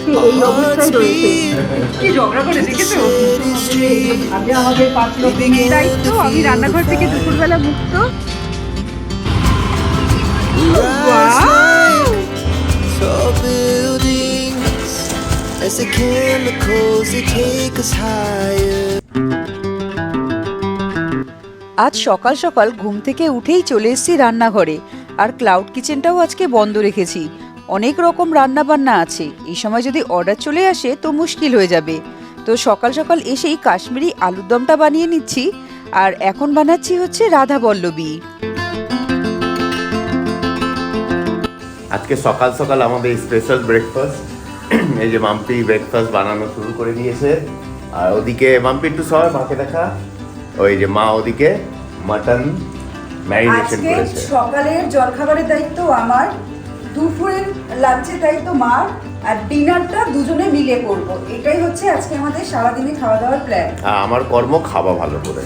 আজকে এই অবস্থায় রয়েছে। কি ঝগড়া করে দেখেছো? আগে আমাদের 5 লক্ষ দায়িত্ব, আমি রান্নাঘর থেকে দুপুরবেলা মুক্ত। Tall buildings as the chemicals they take us higher. আজ সকাল সকাল ঘুম থেকে উঠেই চলে এসেছি রান্নাঘরে, আর ক্লাউড কিচেনটাও আজকে বন্ধ রেখেছি। অনেক রকম রান্না বান্না আছে, এই সময় যদি অর্ডার চলে আসে তো মুশকিল হয়ে যাবে। তো সকাল সকাল এসেই কাশ্মীরি আলুর দমটা বানিয়ে নিচ্ছি, আর এখন বানাচ্ছি হচ্ছে রাধা বল্লবী। আজকে সকাল সকাল আমাদের স্পেশাল ব্রেকফাস্ট। এই যে মাম্পি ব্রেকফাস্ট বানানো শুরু করে দিয়েছে, আর ওদিকে মাম্পি একটু সবাই মাকে দেখা, ওই যে মা ওদিকে মাটন ম্যারিনেশন করেছে। সকালের জলখাবারের দায়িত্ব আমার, দুপুরের লাঞ্চের দায়িত্ব মার, আর ডিনারটা দুজনে মিলে করব। এটাই হচ্ছে আজকে আমাদের সারাদিনে খাওয়া দাওয়ার প্ল্যান। আর আমার কর্ম খাওয়া ভালো করে,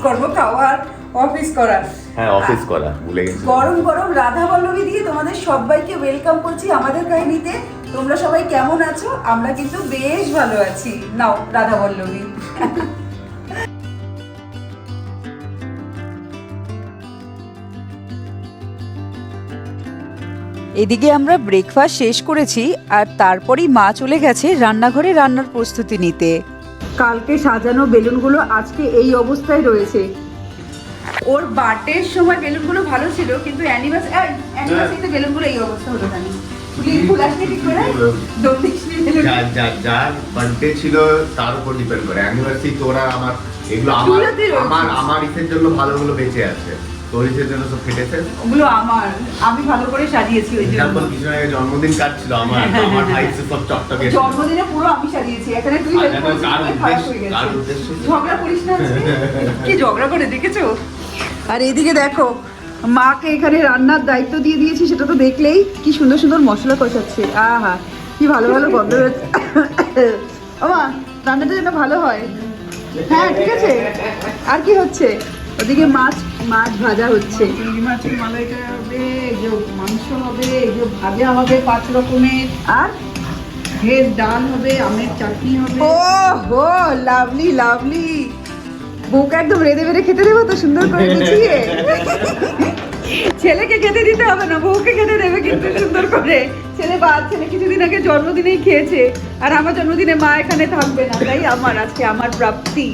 করব খাওয়ার, অফিস করার। হ্যাঁ অফিস করা ভুলে গেছি। গরম গরম রাধা বল্লবী দিয়ে তোমাদের সবাইকে ওয়েলকাম করছি আমাদের কাহিনীতে। তোমরা সবাই কেমন আছো? আমরা কিন্তু বেশ ভালো আছি। নাও রাধা বল্লবী। এদিকে আমরা ব্রেকফাস্ট শেষ করেছি, আর তারপরেই মা চলে গেছে রান্নাঘরে রান্নার প্রস্তুতি নিতে। কালকে সাজানো বেলুনগুলো আজকে এই অবস্থায় রয়েছে। ওর বার্থডের সময় বেলুনগুলো ভালো ছিল, কিন্তু অ্যানিভার্সারিতে বেলুনগুলো এই অবস্থা হলো কেন? ফুল আসলে ঠিক করে যার বার্থডে ছিল তার উপর ডিপেন্ড করে। অ্যানিভার্সারি তোরা আমার এগুলো আমার ইসের জন্য ভালোগুলো বেঁচে আছে, তোর ইসের জন্য সব ফেটেছে। ওগুলো আমার, আমি ভালো করে সাজিয়েছি ওই জন্য। তারপর কিছু আগে জন্মদিন কার্ড ছিল আমার, তো আমার ভাই সব চকচকে জন্মদিনে পুরো আমি সাজিয়েছি। এখানে তুই ঝগড়া করিস না। কি ঝগড়া করে দেখেছো? আর এদিকে দেখো, মাকে এখানে রান্নার দায়িত্ব দিয়ে দিয়েছি, সেটা তো দেখলেই কি সুন্দর সুন্দর মশলা কষাচ্ছে। আহা কি ভালো ভালো গন্ধ বেরোচ্ছে। ওমা রান্নাটা যেন ভালো হয়। হ্যাঁ ঠিক আছে। আর কি হচ্ছে? ওদিকে মাছ ভাজা হচ্ছে। চিংড়ি মাছের মালাইটা হবে, মাংস হবে, ভাজা হবে 5 রকমের, আর ভেজ ডাল হবে, আমের চাটনি হবে। ও হো লাভলি লাভলি। বউকে একদম রেঁধে বেড়ে খেতে দেবো তো সুন্দর করে গুছিয়ে। ছেলেকে খেতে দিতে হবে না, বউকে খেতে দেবে কিন্তু সুন্দর করে। ছেলে কিছুদিন আগে জন্মদিনেই খেয়েছে, আর আমার জন্মদিনে মা এখানে থাকবে না, তাই আজকে আমার প্রাপ্তি।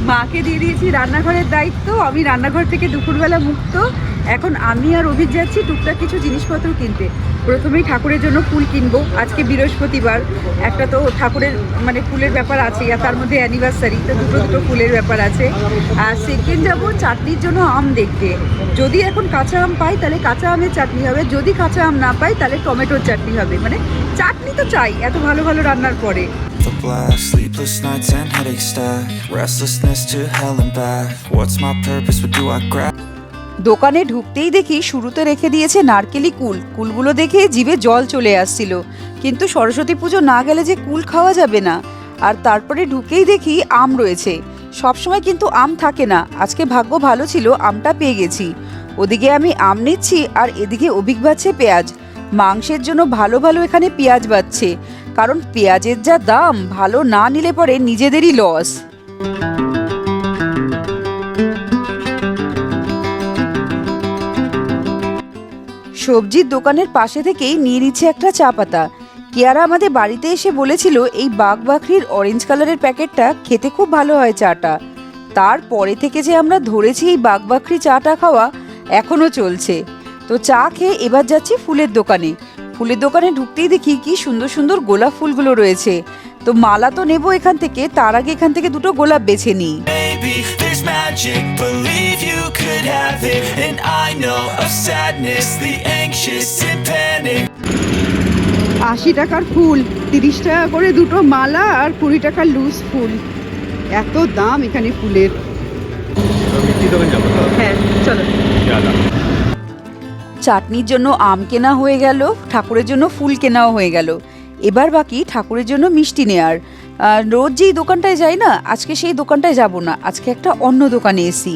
মাকে দিয়ে দিয়েছি রান্নাঘরের দায়িত্ব, আমি রান্নাঘর থেকে দুপুরবেলা মুক্ত। এখন আমি আর অভিজ যাচ্ছি টুকটাক কিছু জিনিসপত্র কিনতে। প্রথমেই ঠাকুরের জন্য ফুল কিনবো, আজকে বৃহস্পতিবার, একটা তো ঠাকুরের মানে ফুলের ব্যাপার আছে, আর তার মধ্যে অ্যানিভার্সারি, তো দুটো ফুলের ব্যাপার আছে। আর সেকেন্ড যাবো চাটনির জন্য আম দেখতে। যদি এখন কাঁচা আম পাই তাহলে কাঁচা আমের চাটনি হবে, যদি কাঁচা আম না পাই তাহলে টমেটোর চাটনি হবে। মানে চাটনি তো চাই এত ভালো ভালো রান্নার পরে। The blast, sleepless nights and headaches stack, restlessness to hell and back. What's my purpose? What do I grab? দোকানে ঢুকতেই দেখি শুরুতে রেখে দিয়েছে নারকেলি কুলগুলো দেখে জিভে জল চলে আসছিল, কিন্তু সরস্বতী পুজো না গেলে যে কুল খাওয়া যাবে না। আর তারপরে ঢুকেই দেখি আম রয়েছে। সবসময় কিন্তু আম থাকে না, আজকে ভাগ্য ভালো ছিল, আমটা পেয়ে গেছি। ওদিকে আমি আম নিচ্ছি, আর এদিকে অভিক বাচ্ছে পেঁয়াজ। মাংসের জন্য ভালো ভালো এখানে পেঁয়াজ বাচ্ছে, কারণ পেঁয়াজের যা দাম, ভালো না নিলে পরে নিজেদেরই লস। সবজির দোকানের পাশে থেকেই নিয়ে নিচ্ছে একটা চা পাতা। কিয়ারা আমাদের বাড়িতে এসে বলেছিল এই বাঘবাখরির অরেঞ্জ কালারের প্যাকেটটা খেতে খুব ভালো হয় চাটা। তারপরে থেকে যে আমরা ধরেছি এই বাঘবাখরি চাটা খাওয়া, এখনও চলছে। তো চা খেয়ে এবার যাচ্ছি ফুলের দোকানে। ফুলের দোকানে ঢুকতেই দেখি কি সুন্দর সুন্দর গোলাপ ফুলগুলো রয়েছে। তো মালা তো নেবো এখান থেকে, তার আগে এখান থেকে দুটো গোলাপ বেছে নিই। Maybe there's magic, believe you could have it. And I know of sadness, the anxious and panic. 80 টাকার ফুল, 30 টাকা করে দুটো মালা, আর 20 টাকার লুজ ফুল। এত দাম এখানে ফুলের। হ্যাঁ চলো। চাটনির জন্য আম কেনা হয়ে গেল, ঠাকুরের জন্য ফুল কেনাও হয়ে গেল। এবার বাকি ঠাকুরের জন্য মিষ্টি নেয়ার। রোজ যেই দোকানটায় যাই না, আজকে সেই দোকানটায় যাব না, আজকে একটা অন্য দোকানে এসি।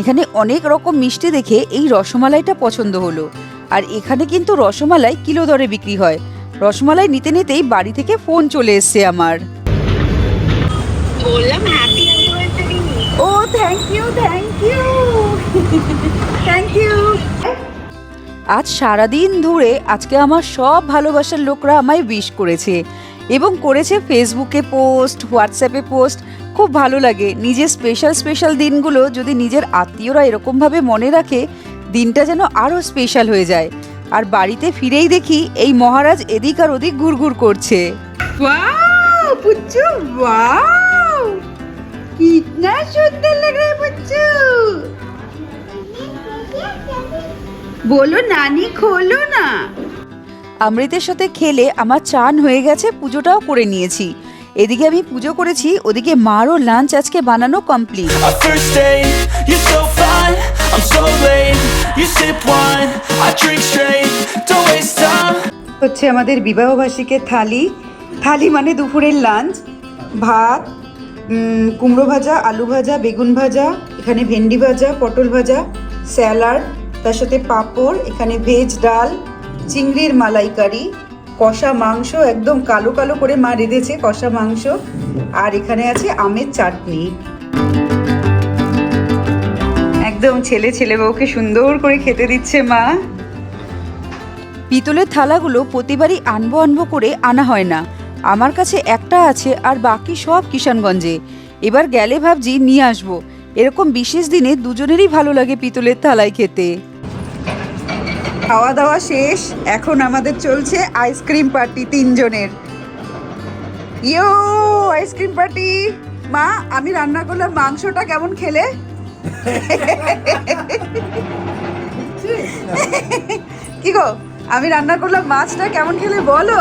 এখানে অনেক রকম মিষ্টি দেখে এই রসমালাইটা পছন্দ হলো। আর এখানে কিন্তু রসমালাই কিলো দরে বিক্রি হয়। রসমালাই নিতে নিতেই বাড়ি থেকে ফোন চলে এসছে আমার। ও থ্যাংক ইউ থ্যাংক ইউ। আজ সারাদিন ধরে আজকে আমার সব ভালোবাসার লোকরা আমায় উইশ করেছে এবং করেছে ফেসবুকে পোস্ট, হোয়াটসঅ্যাপে পোস্ট। খুব ভালো লাগে নিজের স্পেশাল দিনগুলো যদি নিজের আত্মীয়রা এরকমভাবে মনে রাখে, দিনটা যেন আরও স্পেশাল হয়ে যায়। আর বাড়িতে ফিরেই দেখি এই মহারাজ এদিক আর ওদিক ঘুরঘুর করছে। वाओ पुच्चू वाओ कितना सुंदर लग रहा है पुच्चू। बोलो नानी खोलो ना। অমৃতের সাথে খেলে আমার চান হয়ে গেছে, পুজোটাও করে নিয়েছি। এদিকে আমি পুজো করেছি, ওদিকে মারও লাঞ্চ আজকে বানানো complete. Our first date, you're so fine, I'm so late. You sip wine, I drink straight. Don't waste time. হচ্ছে আমাদের বিবাহবার্ষিকের থালি। থালি মানে দুপুরের লাঞ্চ। ভাত, কুমড়ো ভাজা, আলু ভাজা, বেগুন ভাজা, এখানে ভেন্ডি ভাজা, পটল ভাজা, স্যালাড, তার সাথে পাঁপড়, এখানে ভেজ ডাল, চিংড়ির মালাইকারি, কষা মাংস, একদম কালো কালো করে মা রেঁধেছে কষা মাংস, আর এখানে আছে আমের চাটনি। একদম ছেলে বউকে সুন্দর করে খেতে দিচ্ছে মা। পিতলের থালাগুলো প্রতিবারই আনবো করে আনা হয় না, আমার কাছে একটা আছে আর বাকি সব কিষানগঞ্জে। এবার গেলে ভাবছি নিয়ে আসবো। এরকম বিশেষ দিনে দুজনেরই ভালো লাগে পিতলের থালায় খেতে। খাওয়া দাওয়া শেষ, এখন আমাদের চলছে আইসক্রিম পার্টি 3 জনের। ইয়ো আইসক্রিম পার্টি। মা আমি রান্না করলাম, মাংসটা কেমন খেলে? কি গো আমি রান্না করলাম, মাছটা কেমন খেলে বলো?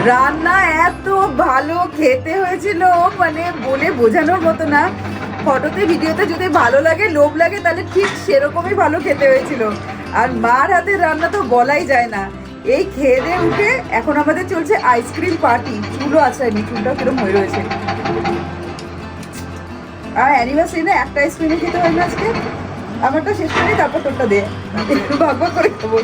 রান্না এত ভালো খেতে হয়েছিল, মানে বলে বোঝানোর মতো না। ফটোতে ভিডিওতে যদি ভালো লাগে, লোভ লাগে, তাহলে ঠিক সেরকমই ভালো খেতে হয়েছিল। আর মার হাতের রান্না তো বলাই যায় না। এই খেয়ে দিয়ে উঠে এখন আমাদের চলছে আইসক্রিম পার্টি। চুলও আছে, চুলটা কিরম হয়ে রয়েছে। আর অ্যানিভার্সারি না, একটা আইসক্রিমে খেতে হয় না আজকে। আমারটা শেষ করে তারপর তোরটা দে, ভাগ করে খাবো।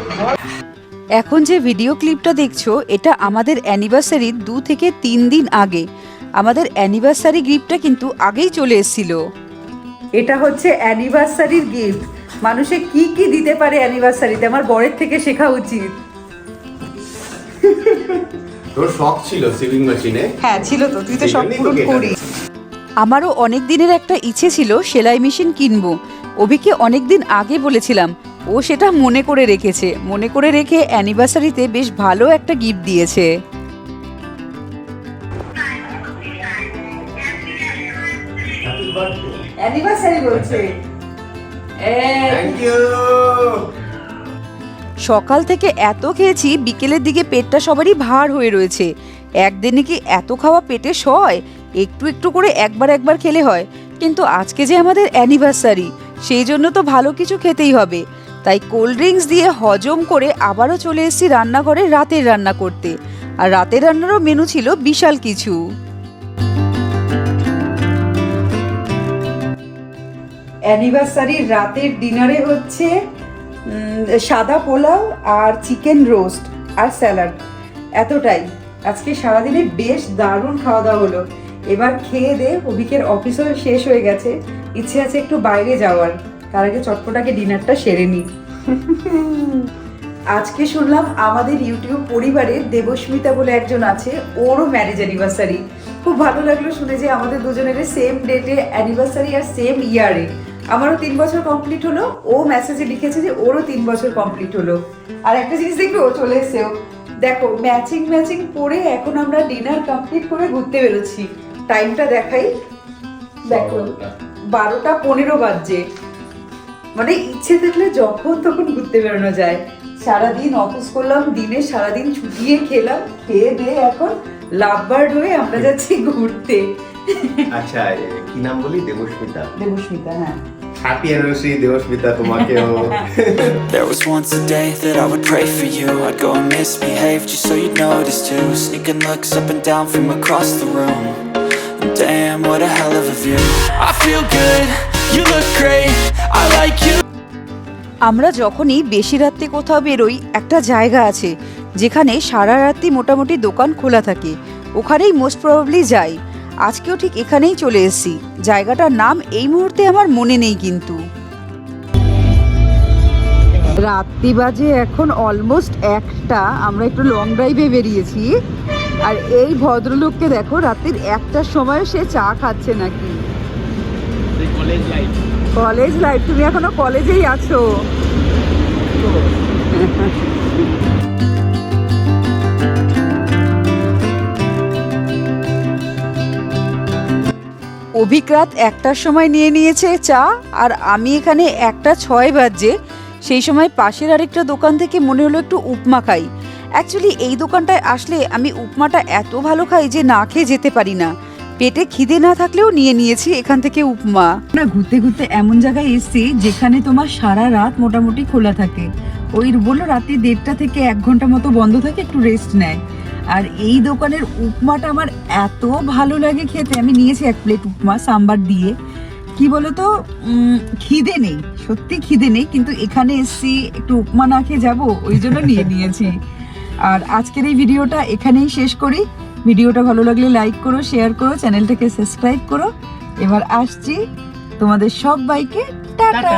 এখন যে ভিডিও ক্লিপটা দেখছো, এটা আমাদের অ্যানিভার্সারির 2 থেকে 3 দিন আগে। আমাদের অ্যানিভার্সারি গিফটটা কিন্তু আগেই চলে এসেছিল। এটা হচ্ছে অ্যানিভার্সারির গিফট। মানুষে কি কি দিতে পারে অ্যানিভার্সারিতে, আমার বরের থেকে শেখা উচিত। তোর শখ ছিল সিভিং মেশিনে? হ্যাঁ ছিল তো, তুই তো সব পূরণ করিস। আমারও অনেক দিনের একটা ইচ্ছে ছিল সেলাই মেশিন কিনবো। অভিকে অনেক দিন আগে বলেছিলাম, ও সেটা মনে করে রেখেছে। মনে করে রেখে অ্যানিভার্সারিতে বেশ ভালো একটা গিফট দিয়েছে। অ্যানিভার্সারি বলছে। Thank you. সকাল থেকে এত খেয়েছি, বিকেলের দিকে পেটটা সবারই ভার হয়ে রয়েছে। একদিনে কি এত খাওয়া পেটে সয়? একটু একটু করে একবার খেলে হয়, কিন্তু আজকে যে আমাদের অ্যানিভার্সারি, সেই জন্য তো ভালো কিছু খেতেই হবে। তাই কোল্ড ড্রিঙ্কস দিয়ে হজম করে আবারও চলে এসেছি রান্নাঘরে রাতের রান্না করতে। আর রাতের রান্নারও মেনু ছিল বিশাল কিছু। অ্যানিভার্সারির রাতের ডিনারে হচ্ছে সাদা পোলাও আর চিকেন রোস্ট আর স্যালাড। এতটাই। আজকে সারাদিনে বেশ দারুণ খাওয়া দাওয়া হলো। এবার খেয়ে দে, অভিকের অফিসও শেষ হয়ে গেছে, ইচ্ছে আছে একটু বাইরে যাওয়ার। তার আগে চটপটাকে ডিনারটা সেরে নিই। আজকে শুনলাম আমাদের ইউটিউব পরিবারের দেবস্মিতা বলে একজন আছে, ওরও ম্যারেজ অ্যানিভার্সারি। খুব ভালো লাগলো শুনে যে আমাদের দুজনের সেম ডেটে অ্যানিভার্সারি আর সেম ইয়ারে। আমারও 3 বছর কমপ্লিট হলো, ও মেসেজে লিখেছে যে ওরও 3 বছর কমপ্লিট হলো। আর একটা জিনিস দেখবে, ও চলে এসেও দেখো ম্যাচিং পরে এখন আমরা ডিনার কমপ্লিট করে ঘুরতে বেরোচ্ছি। টাইমটা দেখাই, দেখো 12:15 বাজছে। মানে ইচ্ছে থাকলে যখন তখন ঘুরতে বেরোনো যায়। সারাদিন অফিস করলাম, দিনে সারাদিন ছুটিয়ে খেলাম, খেয়ে দিয়ে এখন লাভবার্ড হয়ে আমরা যাচ্ছি ঘুরতে। আচ্ছা কি নাম বলি? দেবস্মিতা। দেবস্মিতা, হ্যাঁ। হ্যাপি অ্যানিভার্সারি দেবস্মিতা তোমাকেও। There was once a day that I would pray for you. I'd go and misbehave just so you'd notice too. Sneaking looks up and down from across the room. Damn, what a hell of a view. I feel good, you look great, I like you. আমরা যখনই বেশি রাত্রে কোথাও বেরোই, একটা জায়গা আছে যেখানে সারা রাত্রি মোটামুটি দোকান খোলা থাকে। ওখানেই মোস্ট প্রবাবলি যাই। আজকেও ঠিক এখানেই চলে এসেছি। জায়গাটার নাম এই মুহূর্তে আমার মনে নেই, কিন্তু রাত্রি বাজে এখন অলমোস্ট 1টা। আমরা একটু লং ড্রাইভে বেরিয়েছি, আর এই ভদ্রলোককে দেখো রাত্রির 1টার সময় সে চা খাচ্ছে নাকি। কলেজ লাইফ, তুমি এখনো কলেজেই আছো। অভিক্রাত 1টার সময় নিয়ে নিয়েছে চা, আর আমি এখানে 1:06 বাজে। সেই সময় পাশের আরেকটা দোকান থেকে মনে হলো একটু উপমা খাই। অ্যাকচুয়ালি এই দোকানটায় আসলে আমি উপমাটা এত ভালো খাই যে না খেয়ে যেতে পারি না। পেটে খিদে না থাকলেও নিয়ে নিয়েছি এখান থেকে উপমা। না, ঘুরতে ঘুরতে এমন জায়গায় এসছি যেখানে তোমার সারা রাত মোটামুটি খোলা থাকে। ওই বললো রাত্রি 1:30 থেকে 1 ঘন্টা মতো বন্ধ থাকে, একটু রেস্ট নেয়। আর এই দোকানের উপমাটা আমার এত ভালো লাগে খেতে। আমি নিয়েছি 1 প্লেট উপমা সাম্বার দিয়ে। কি বলতো, খিদে নেই, সত্যি খিদে নেই, কিন্তু এখানে এসছি একটু উপমা না খেয়ে যাবো, ওই জন্য নিয়ে নিয়েছি। আর আজকের এই ভিডিওটা এখানেই শেষ করি। ভিডিওটা ভালো লাগলে লাইক করো, শেয়ার করো, চ্যানেলটাকে সাবস্ক্রাইব করো। এবার আসছি তোমাদের সবাইকে টাটা।